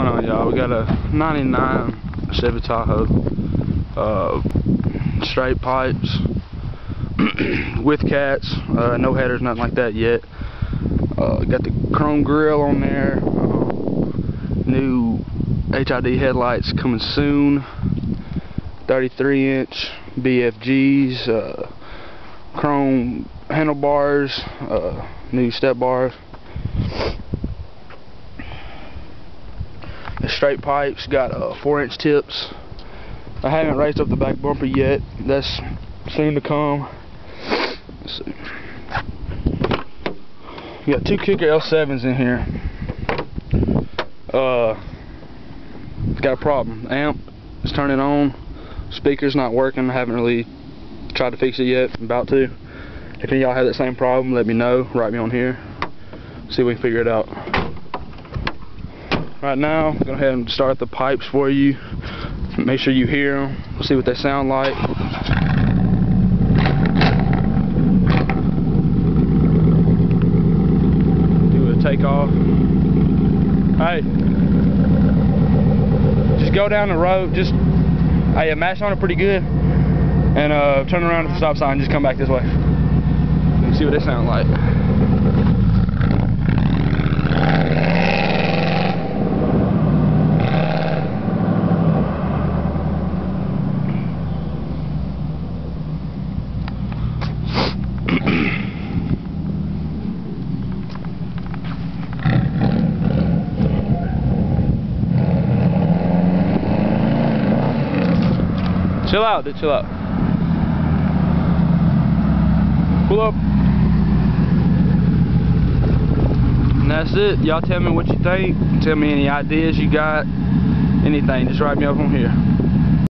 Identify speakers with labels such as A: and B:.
A: going on, y'all? We got a 99 Chevy Tahoe, straight pipes, with cats, no headers, nothing like that yet. Got the chrome grill on there, new HID headlights coming soon, 33-inch BFGs, chrome handlebars, new step bars. The straight pipes got 4-inch tips. I haven't raised up the back bumper yet. That's soon to come. Let's see. We got two kicker L7s in here. It's got a problem. The amp is turning on. Speaker's not working. I haven't really tried to fix it yet. I'm about to. If any of y'all have that same problem, let me know. Write me on here. See if we can figure it out. Right now, I'm going to go ahead and start the pipes for you. Make sure you hear them. See what they sound like. Do a takeoff. Hey, just go down the road. Just, hey, mash on it pretty good, and turn around at the stop sign. Just come back this way. And see what they sound like. Chill out, dude, chill out. Pull up. And that's it. Y'all tell me what you think. Tell me any ideas you got. Anything. Just write me up on here.